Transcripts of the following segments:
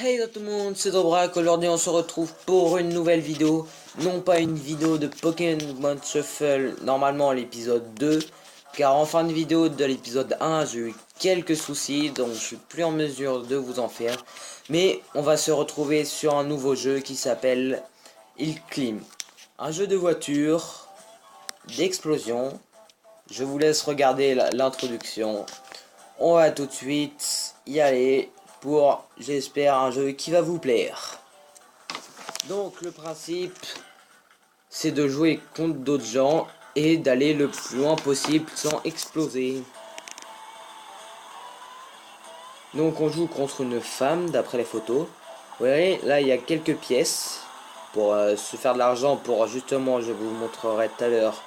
Hey tout le monde, c'est Dobrak. Aujourd'hui on se retrouve pour une nouvelle vidéo. Non pas une vidéo de Pokémon Shuffle, normalement l'épisode 2. Car en fin de vidéo de l'épisode 1, j'ai eu quelques soucis, donc je suis plus en mesure de vous en faire. Mais on va se retrouver sur un nouveau jeu qui s'appelle Il Clim. Un jeu de voiture, d'explosion. Je vous laisse regarder l'introduction. On va tout de suite y aller pour, j'espère, un jeu qui va vous plaire. Donc le principe, c'est de jouer contre d'autres gens et d'aller le plus loin possible sans exploser. Donc on joue contre une femme d'après les photos. Vous voyez, là il y a quelques pièces pour se faire de l'argent pour justement, je vous montrerai tout à l'heure,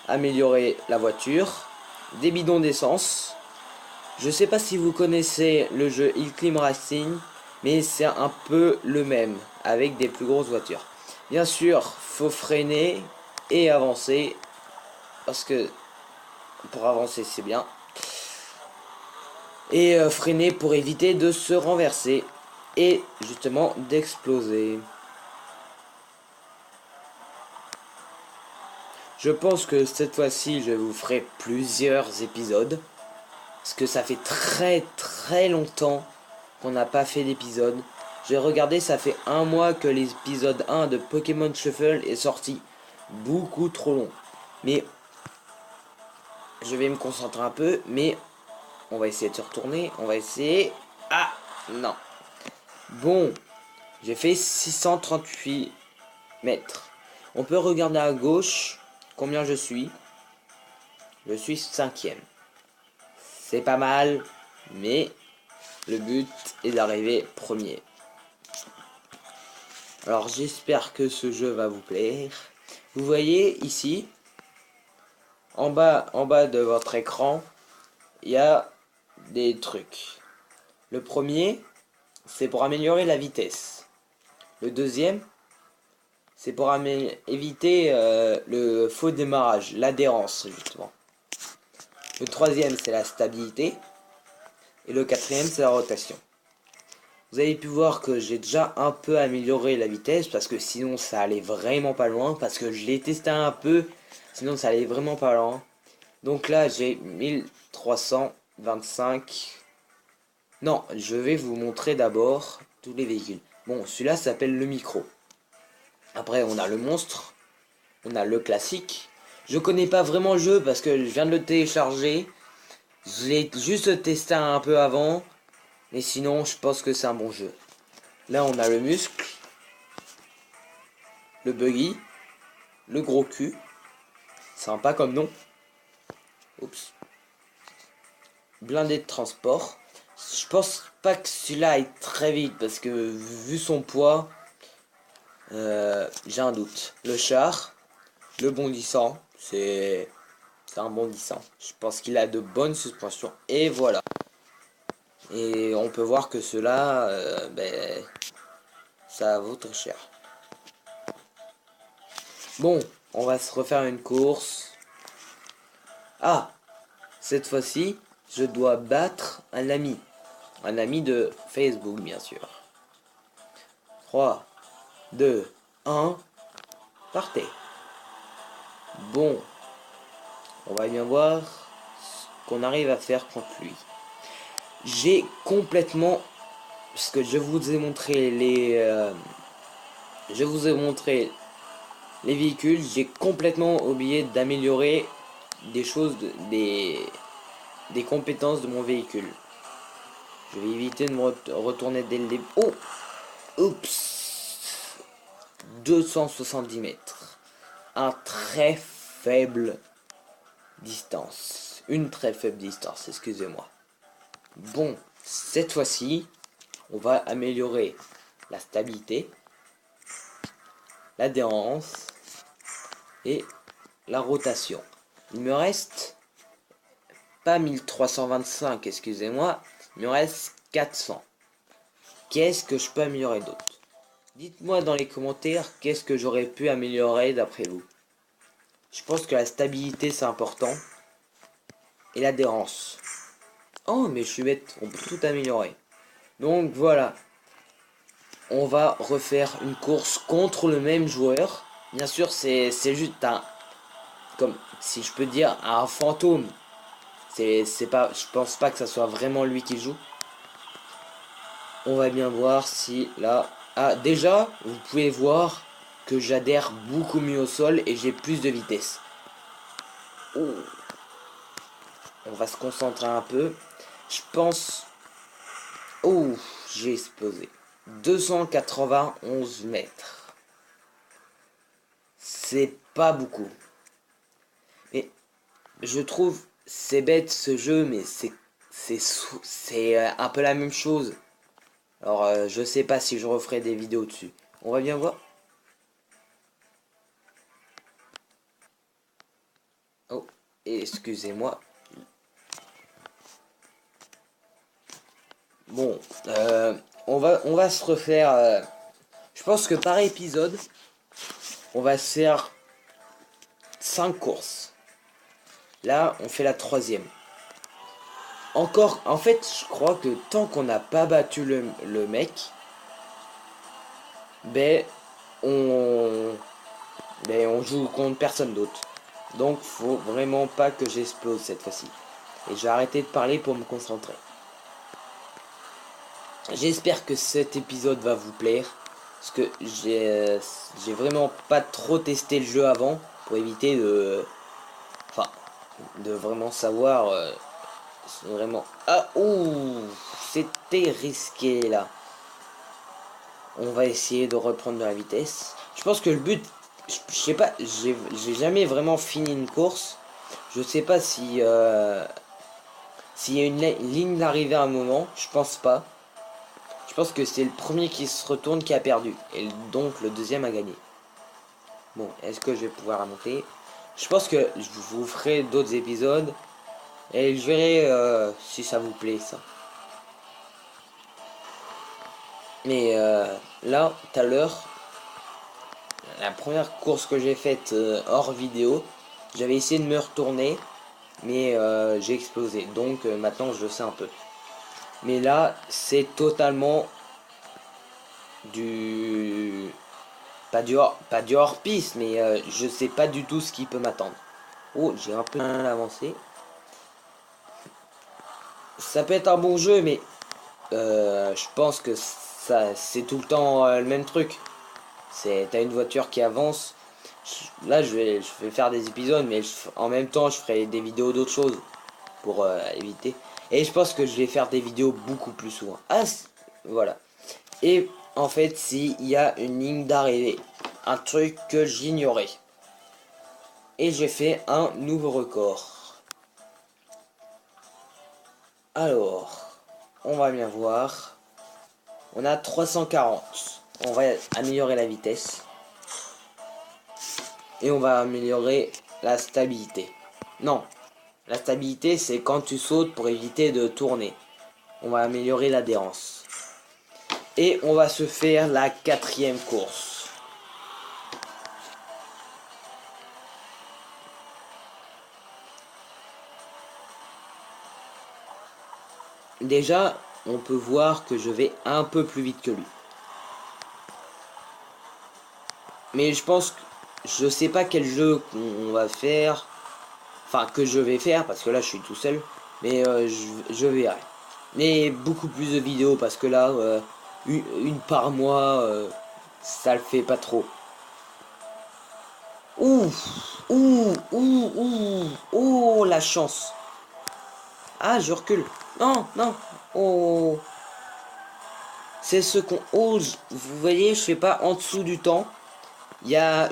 améliorer la voiture. Des bidons d'essence. Je sais pas si vous connaissez le jeu Il Clim Racing, mais c'est un peu le même, avec des plus grosses voitures. Bien sûr, faut freiner et avancer, parce que pour avancer c'est bien. Et freiner pour éviter de se renverser, et justement d'exploser. Je pense que cette fois-ci, je vous ferai plusieurs épisodes, parce que ça fait très longtemps qu'on n'a pas fait d'épisode. J'ai regardé, ça fait un mois que l'épisode 1 de Pokémon Shuffle est sorti. Beaucoup trop long. Mais je vais me concentrer un peu, mais on va essayer de se retourner. On va essayer. Ah non. Bon, j'ai fait 638 mètres. On peut regarder à gauche combien je suis. Je suis 5ème. C'est pas mal, mais le but est d'arriver premier. Alors j'espère que ce jeu va vous plaire. Vous voyez ici, en bas de votre écran, il y a des trucs. Le premier, c'est pour améliorer la vitesse. Le deuxième, c'est pour éviter le faux démarrage, l'adhérence justement. Le troisième, c'est la stabilité. Et le quatrième, c'est la rotation. Vous avez pu voir que j'ai déjà un peu amélioré la vitesse, parce que sinon ça allait vraiment pas loin, parce que je l'ai testé un peu, sinon ça allait vraiment pas loin. Donc là j'ai 1325. Non, je vais vous montrer d'abord tous les véhicules. Bon, celui-là s'appelle le micro. Après on a le monstre, on a le classique. Je connais pas vraiment le jeu parce que je viens de le télécharger. Je l'ai juste testé un peu avant. Mais sinon, je pense que c'est un bon jeu. Là, on a le muscle, le buggy, le gros cul. Sympa comme nom. Oups. Blindé de transport. Je pense pas que celui-là aille très vite parce que vu son poids, j'ai un doute. Le char, le bondissant, c'est un bondissant. Je pense qu'il a de bonnes suspensions. Et voilà. Et on peut voir que cela, ça vaut très cher. Bon, on va se refaire une course. Ah, cette fois-ci, je dois battre un ami. Un ami de Facebook, bien sûr. 3, 2, 1, partez. Bon, on va bien voir ce qu'on arrive à faire contre lui. J'ai complètement... Parce que je vous ai montré je vous ai montré les véhicules. J'ai complètement oublié d'améliorer des choses, des compétences de mon véhicule. Je vais éviter de me retourner dès le début. Oh! Oups! 270 mètres. Un très faible distance. Une très faible distance, excusez-moi. Bon, cette fois-ci, on va améliorer la stabilité, l'adhérence et la rotation. Il me reste pas 1325, excusez-moi, il me reste 400. Qu'est-ce que je peux améliorer d'autre? Dites-moi dans les commentaires qu'est-ce que j'aurais pu améliorer d'après vous. Je pense que la stabilité c'est important. Et l'adhérence. Oh mais je suis bête, on peut tout améliorer. Donc voilà. on va refaire une course contre le même joueur. Bien sûr, c'est juste un, comme si je peux dire, un fantôme. C'est pas, je pense pas que ça soit vraiment lui qui joue. On va bien voir si là, ah déjà, vous pouvez voir que j'adhère beaucoup mieux au sol et j'ai plus de vitesse. Oh. On va se concentrer un peu. Je pense, oh, j'ai explosé. 291 mètres. C'est pas beaucoup. Mais je trouve c'est bête ce jeu, mais c'est un peu la même chose. Alors je sais pas si je referai des vidéos dessus. On va bien voir. Oh, excusez-moi. Bon, on va se refaire. Je pense que par épisode, on va se faire 5 courses. Là, on fait la troisième. Encore, en fait, je crois que tant qu'on n'a pas battu le mec, ben on, on joue contre personne d'autre. Donc, faut vraiment pas que j'explose cette fois-ci. Et j'ai arrêté de parler pour me concentrer. J'espère que cet épisode va vous plaire. Parce que j'ai vraiment pas trop testé le jeu avant. Pour éviter de... Enfin, de vraiment savoir... vraiment... Ah, ouh, c'était risqué là. On va essayer de reprendre de la vitesse. Je pense que le but... Je sais pas, j'ai jamais vraiment fini une course. Je sais pas si... s'il y a une ligne d'arrivée à un moment. Je pense pas. Je pense que c'est le premier qui se retourne qui a perdu. Et donc le deuxième a gagné. Bon, est-ce que je vais pouvoir remonter? Je pense que je vous ferai d'autres épisodes. Et je verrai si ça vous plaît ça. Mais là, tout à l'heure, la première course que j'ai faite hors vidéo, j'avais essayé de me retourner. Mais j'ai explosé. Donc maintenant je le sais un peu. Mais là, c'est totalement du... pas du hors-piste, mais je sais pas du tout ce qui peut m'attendre. Oh, j'ai un peu avancé. Ça peut être un bon jeu, mais je pense que ça c'est tout le temps le même truc. T'as une voiture qui avance. Là, je vais faire des épisodes, mais en même temps, je ferai des vidéos d'autres choses pour éviter. Et je pense que je vais faire des vidéos beaucoup plus souvent. Ah, voilà. Et en fait, s'il y a une ligne d'arrivée, un truc que j'ignorais. Et j'ai fait un nouveau record. Alors, on va bien voir. On a 340. On va améliorer la vitesse. Et on va améliorer la stabilité. Non, la stabilité c'est quand tu sautes pour éviter de tourner. On va améliorer l'adhérence. Et on va se faire la quatrième course. Déjà, on peut voir que je vais un peu plus vite que lui. Mais je pense que je sais pas quel jeu on va faire. Enfin, que je vais faire, parce que là, je suis tout seul. Mais je verrai. Mais beaucoup plus de vidéos, parce que là, une par mois, ça le fait pas trop. Ouh, ouh, ouh, ouh, oh, la chance. Ah, je recule. Non, non. Oh. C'est ce qu'on ose. Vous voyez, je fais pas en dessous du temps. Il y a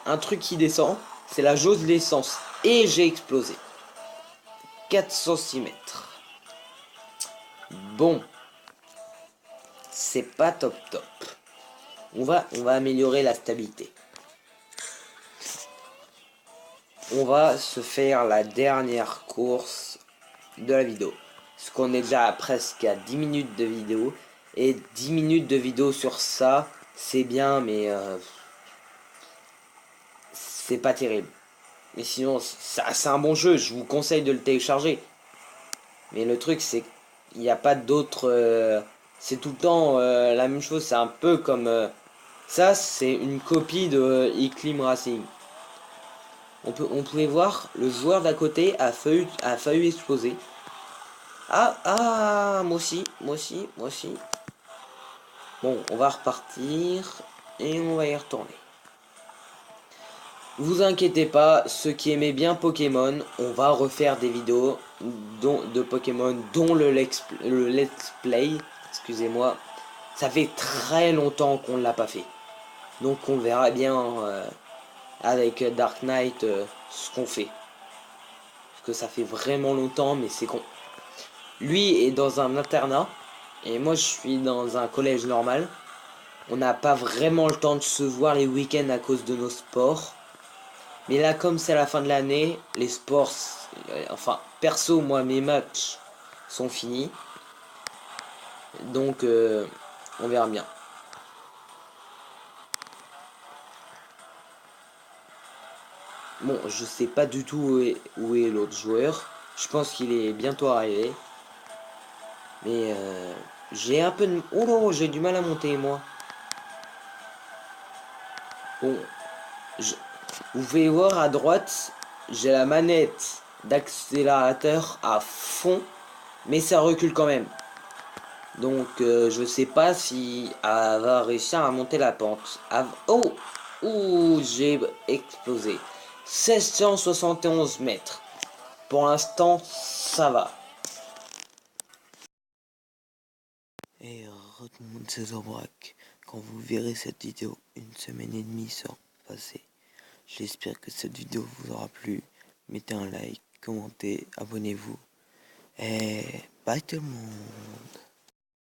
un truc qui descend. C'est la jauge de l'essence. Et j'ai explosé. 406 mètres. Bon. C'est pas top top. On va améliorer la stabilité. On va se faire la dernière course de la vidéo. Parce qu'on est déjà presque à 10 minutes de vidéo. Et 10 minutes de vidéo sur ça, c'est bien, mais c'est pas terrible. Mais sinon, c'est un bon jeu, je vous conseille de le télécharger. Mais le truc, c'est qu'il n'y a pas d'autres c'est tout le temps la même chose. C'est un peu comme ça, c'est une copie de Eclim Racing. On pouvait voir le joueur d'à côté a failli exploser. Moi aussi, moi aussi, moi aussi. Bon, on va repartir et on va y retourner. Vous inquiétez pas, ceux qui aimaient bien Pokémon, on va refaire des vidéos de Pokémon, dont le Let's Play, excusez-moi. Ça fait très longtemps qu'on ne l'a pas fait. Donc on verra bien avec Dark Knight ce qu'on fait. Parce que ça fait vraiment longtemps, mais c'est con. Lui est dans un internat, et moi je suis dans un collège normal. On n'a pas vraiment le temps de se voir les week-ends à cause de nos sports. Mais là, comme c'est la fin de l'année, les sports, enfin, perso, moi, mes matchs sont finis. Donc, on verra bien. Bon, je sais pas du tout où est l'autre joueur. Je pense qu'il est bientôt arrivé. Mais j'ai un peu de... Oh non, j'ai du mal à monter, moi. Bon, je- vous pouvez voir à droite, j'ai la manette d'accélérateur à fond. Mais ça recule quand même. Donc je sais pas si elle va réussir à monter la pente. Oh, ouh, j'ai explosé. 1671 mètres. Pour l'instant, ça va. Et remonte ces Zobrac, quand vous verrez cette vidéo, une semaine et demie sera passée. J'espère que cette vidéo vous aura plu. Mettez un like, commentez, abonnez-vous. Et bye tout le monde.